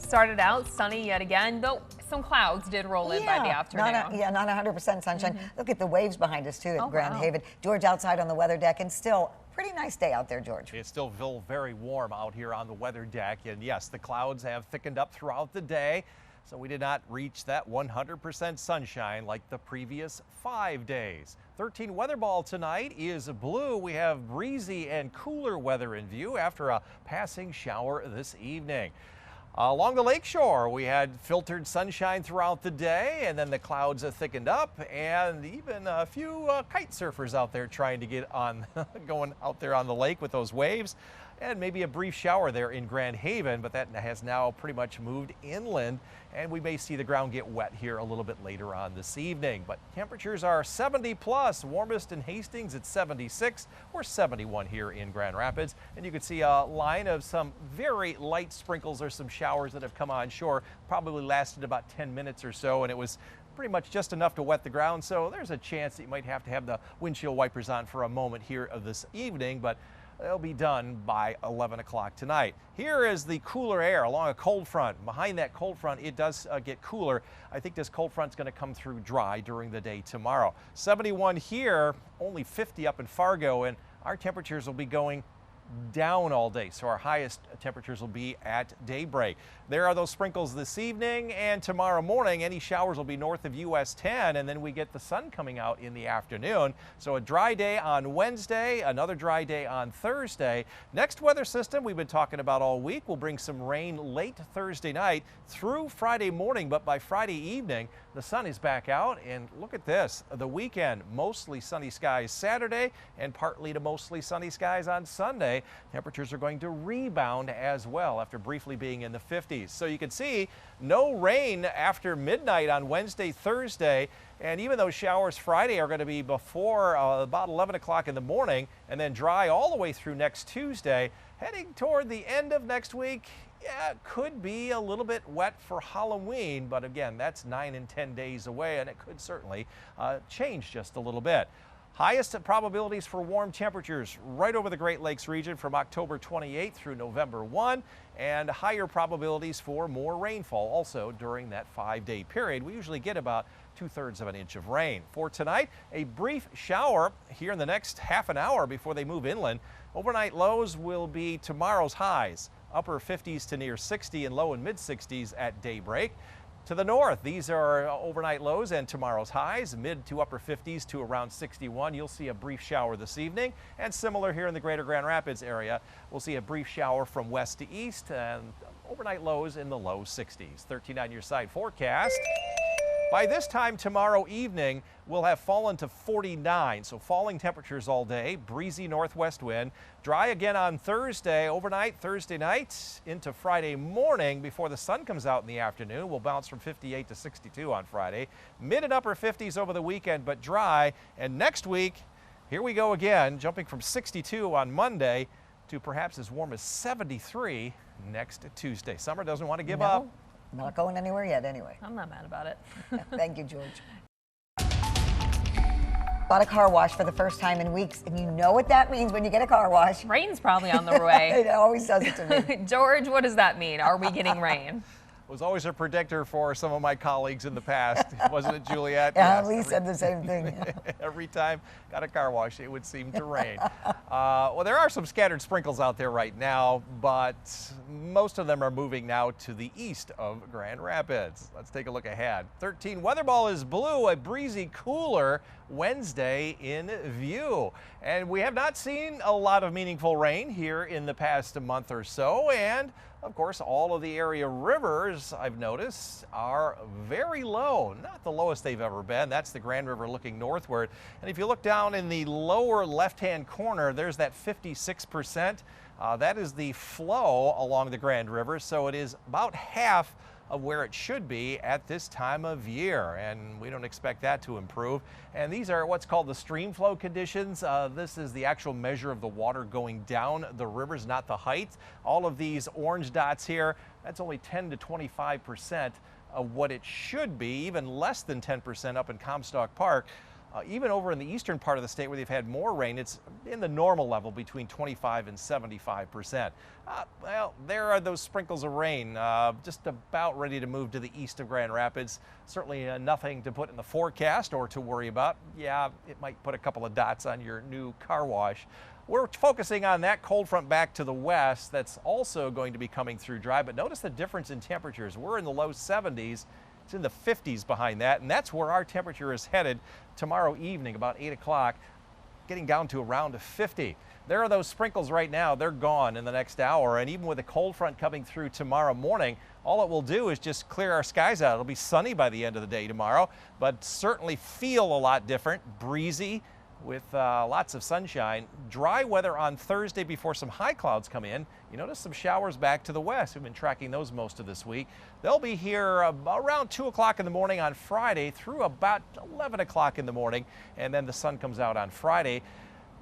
Started out sunny yet again, though some clouds did roll in by the afternoon. Not 100% sunshine. Look at the waves behind us too at Grand Haven. George outside on the weather deck, and still pretty nice day out there, George. It's still very warm out here on the weather deck, and yes, the clouds have thickened up throughout the day. So we did not reach that 100% sunshine like the previous 5 days. 13 weather ball tonight is blue. We have breezy and cooler weather in view after a passing shower this evening. Along the lakeshore, we had filtered sunshine throughout the day, and then the clouds thickened up, and even a few kite surfers out there trying to get on, going out there on the lake with those waves. And maybe a brief shower there in Grand Haven, but that has now pretty much moved inland, and we may see the ground get wet here a little bit later on this evening. But temperatures are 70 plus, warmest in Hastings at 76 or 71 here in Grand Rapids. And you can see a line of some very light sprinkles or some showers that have come on shore, probably lasted about 10 minutes or so, and it was pretty much just enough to wet the ground. So there's a chance that you might have to have the windshield wipers on for a moment here this evening, but they'll be done by 11 o'clock tonight. Here is the cooler air along a cold front. Behind that cold front, it does get cooler. I think this cold front's going to come through dry during the day tomorrow. 71 here, only 50 up in Fargo, and our temperatures will be going down all day, so our highest temperatures will be at daybreak. There are those sprinkles this evening, and tomorrow morning any showers will be north of US 10, and then we get the sun coming out in the afternoon. So a dry day on Wednesday, another dry day on Thursday. Next weather system we've been talking about all week will bring some rain late Thursday night through Friday morning, but by Friday evening the sun is back out, and look at this. The weekend, mostly sunny skies Saturday and partly to mostly sunny skies on Sunday. Temperatures are going to rebound as well after briefly being in the 50s. So you can see no rain after midnight on Wednesday, Thursday, and even those showers Friday are going to be before about 11 o'clock in the morning, and then dry all the way through next Tuesday. Heading toward the end of next week, yeah, it could be a little bit wet for Halloween, but again, that's 9 and 10 days away, and it could certainly change just a little bit. Highest probabilities for warm temperatures right over the Great Lakes region from October 28th through November 1, and higher probabilities for more rainfall also during that 5-day period. We usually get about 2/3 of an inch of rain. For tonight, a brief shower here in the next half an hour before they move inland. Overnight lows will be tomorrow's highs, upper 50s to near 60 and low and mid 60s at daybreak. To the north, these are overnight lows and tomorrow's highs, mid to upper 50s to around 61. You'll see a brief shower this evening, and similar here in the greater Grand Rapids area, we'll see a brief shower from west to east and overnight lows in the low 60s. 13 on your side forecast. By this time tomorrow evening, we'll have fallen to 49, so falling temperatures all day, breezy northwest wind. Dry again on Thursday, overnight, Thursday night, into Friday morning before the sun comes out in the afternoon. We'll bounce from 58 to 62 on Friday. Mid and upper 50s over the weekend, but dry. And next week, here we go again, jumping from 62 on Monday to perhaps as warm as 73 next Tuesday. Summer doesn't want to give up. Not going anywhere yet, anyway. I'm not mad about it. Thank you, George. Bought a car wash for the first time in weeks, and you know what that means when you get a car wash. Rain's probably on the way. It always does it to me. George, what does that mean? Are we getting rain? Was always a predictor for some of my colleagues in the past, wasn't it, Juliet? Yeah, yes, Lee said the same thing. Every time got a car wash, it would seem to rain. Well, there are some scattered sprinkles out there right now, but most of them are moving now to the east of Grand Rapids. Let's take a look ahead. 13 weather ball is blue, a breezy, cooler Wednesday in view. And we have not seen a lot of meaningful rain here in the past month or so, and of course, all of the area rivers, I've noticed, are very low. Not the lowest they've ever been. That's the Grand River looking northward. And if you look down in the lower left-hand corner, there's that 56%. That is the flow along the Grand River, so it is about half of where it should be at this time of year, and we don't expect that to improve. And these are what's called the streamflow conditions. This is the actual measure of the water going down the rivers, not the height. All of these orange dots here, that's only 10 to 25% of what it should be, even less than 10% up in Comstock Park. Even over in the eastern part of the state where they've had more rain, it's in the normal level between 25 and 75%. Well, there are those sprinkles of rain just about ready to move to the east of Grand Rapids. Certainly nothing to put in the forecast or to worry about. Yeah, it might put a couple of dots on your new car wash. We're focusing on that cold front back to the west that's also going to be coming through dry, but notice the difference in temperatures. We're in the low 70s. It's in the 50s behind that, and that's where our temperature is headed tomorrow evening, about 8 o'clock, getting down to around 50. There are those sprinkles right now. They're gone in the next hour, and even with a cold front coming through tomorrow morning, all it will do is just clear our skies out. It'll be sunny by the end of the day tomorrow, but certainly feel a lot different, breezy, with lots of sunshine. Dry weather on Thursday before some high clouds come in. You notice some showers back to the west. We've been tracking those most of this week. They'll be here around 2 o'clock in the morning on Friday through about 11 o'clock in the morning, and then the sun comes out on Friday.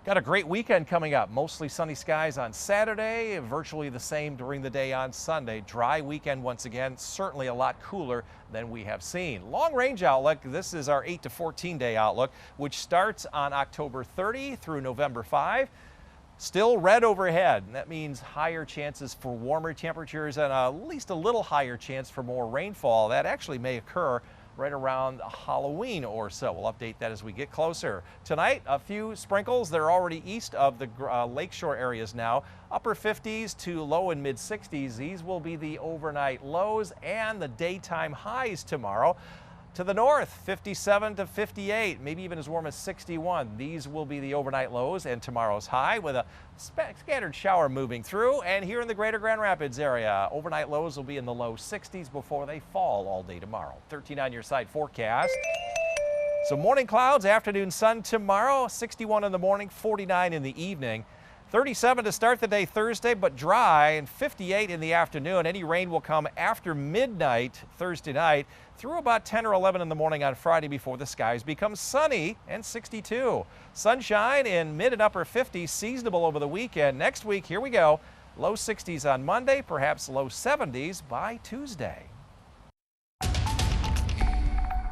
Got a great weekend coming up. Mostly sunny skies on Saturday, virtually the same during the day on Sunday. Dry weekend once again, certainly a lot cooler than we have seen. Long range outlook, this is our 8 to 14 day outlook, which starts on October 30 through November 5. Still red overhead, and that means higher chances for warmer temperatures and at least a little higher chance for more rainfall. That actually may occur right around Halloween or so. We'll update that as we get closer. Tonight, a few sprinkles. They're already east of the lakeshore areas now. Upper 50s to low and mid 60s. These will be the overnight lows and the daytime highs tomorrow. To the north, 57 to 58, maybe even as warm as 61. These will be the overnight lows and tomorrow's high, with a scattered shower moving through. And here in the greater Grand Rapids area, overnight lows will be in the low 60s before they fall all day tomorrow. 13 on your side forecast. So morning clouds, afternoon sun tomorrow, 61 in the morning, 49 in the evening. 37 to start the day Thursday, but dry, and 58 in the afternoon. Any rain will come after midnight Thursday night through about 10 or 11 in the morning on Friday before the skies become sunny, and 62. Sunshine in mid and upper 50s, seasonable over the weekend. Next week, here we go, low 60s on Monday, perhaps low 70s by Tuesday.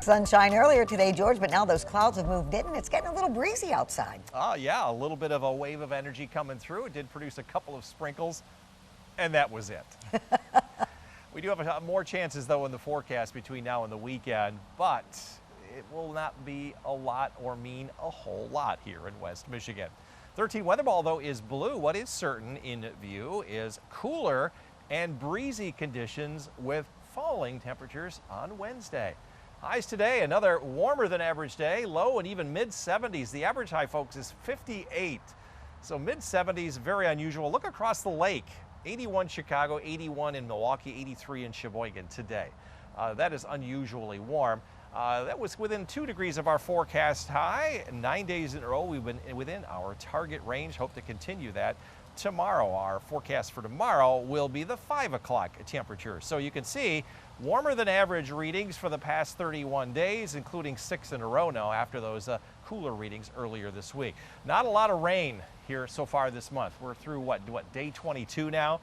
Sunshine earlier today, George, but now those clouds have moved in and it's getting a little breezy outside. Oh, yeah, a little bit of a wave of energy coming through. It did produce a couple of sprinkles, and that was it. We do have more chances, though, in the forecast between now and the weekend, but it will not be a lot or mean a whole lot here in West Michigan. 13 weather ball, though, is blue. What is certain in view is cooler and breezy conditions with falling temperatures on Wednesday. Highs today, another warmer than average day, low and even mid 70s. The average high, folks, is 58. So mid 70s, very unusual. Look across the lake. 81 Chicago, 81 in Milwaukee, 83 in Sheboygan today. That is unusually warm. That was within 2 degrees of our forecast high. 9 days in a row, we've been within our target range. Hope to continue that. Tomorrow, our forecast for tomorrow will be the 5 o'clock temperature. So you can see warmer than average readings for the past 31 days, including 6 in a row now after those cooler readings earlier this week. Not a lot of rain here so far this month. We're through what day 22 now.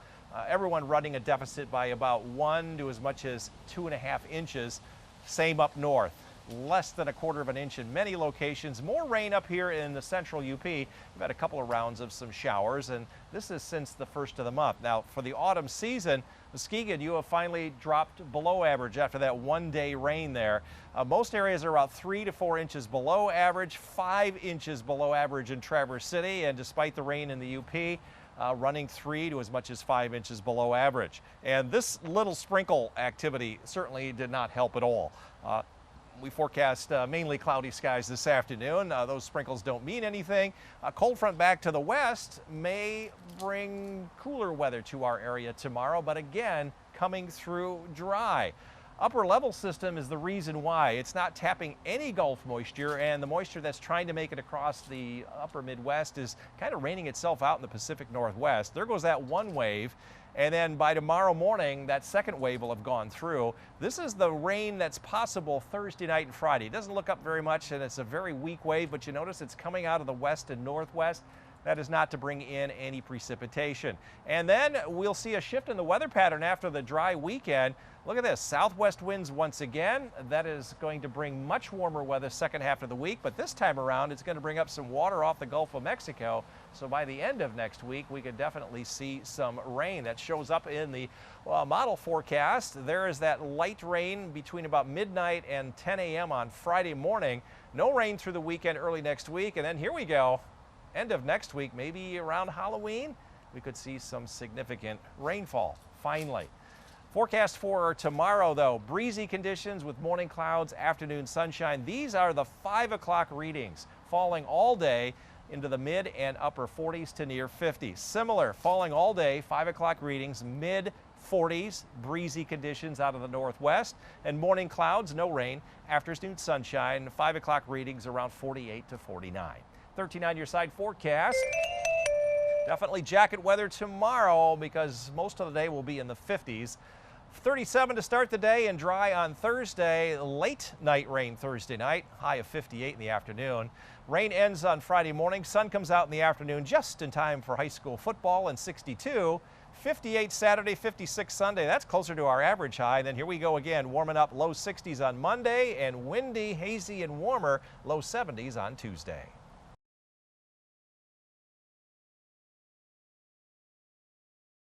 Everyone running a deficit by about 1 to as much as 2.5 inches. Same up north. Less than 1/4 of an inch in many locations. More rain up here in the central UP. We've had a couple of rounds of some showers, and this is since the first of the month. Now, for the autumn season, Muskegon, you have finally dropped below average after that 1-day rain there. Most areas are about 3 to 4 inches below average, 5 inches below average in Traverse City, and despite the rain in the UP, running 3 to as much as 5 inches below average. And this little sprinkle activity certainly did not help at all. We forecast mainly cloudy skies this afternoon. Those sprinkles don't mean anything. A cold front back to the west may bring cooler weather to our area tomorrow, but again, coming through dry. Upper level system is the reason why. It's not tapping any Gulf moisture, and the moisture that's trying to make it across the upper Midwest is kind of raining itself out in the Pacific Northwest. There goes that one wave. And then by tomorrow morning, that second wave will have gone through. This is the rain that's possible Thursday night and Friday. It doesn't look up very much, and it's a very weak wave, but you notice it's coming out of the west and northwest. That is not to bring in any precipitation. And then we'll see a shift in the weather pattern after the dry weekend. Look at this, southwest winds once again. That is going to bring much warmer weather second half of the week, but this time around it's going to bring up some water off the Gulf of Mexico. So by the end of next week, we could definitely see some rain. That shows up in the model forecast. There is that light rain between about midnight and 10 a.m. on Friday morning. No rain through the weekend, early next week, and then here we go. End of next week, maybe around Halloween, we could see some significant rainfall, finally. Forecast for tomorrow, though, breezy conditions with morning clouds, afternoon sunshine. These are the 5 o'clock readings, falling all day into the mid and upper 40s to near 50s. Similar, falling all day, 5 o'clock readings, mid 40s, breezy conditions out of the northwest, and morning clouds, no rain, afternoon sunshine, 5 o'clock readings around 48 to 49. 13 on your side forecast. Definitely jacket weather tomorrow because most of the day will be in the 50s. 37 to start the day and dry on Thursday. Late night rain Thursday night, high of 58 in the afternoon. Rain ends on Friday morning. Sun comes out in the afternoon just in time for high school football and 62. 58 Saturday, 56 Sunday. That's closer to our average high. Then here we go again, warming up, low 60s on Monday and windy, hazy and warmer, low 70s on Tuesday.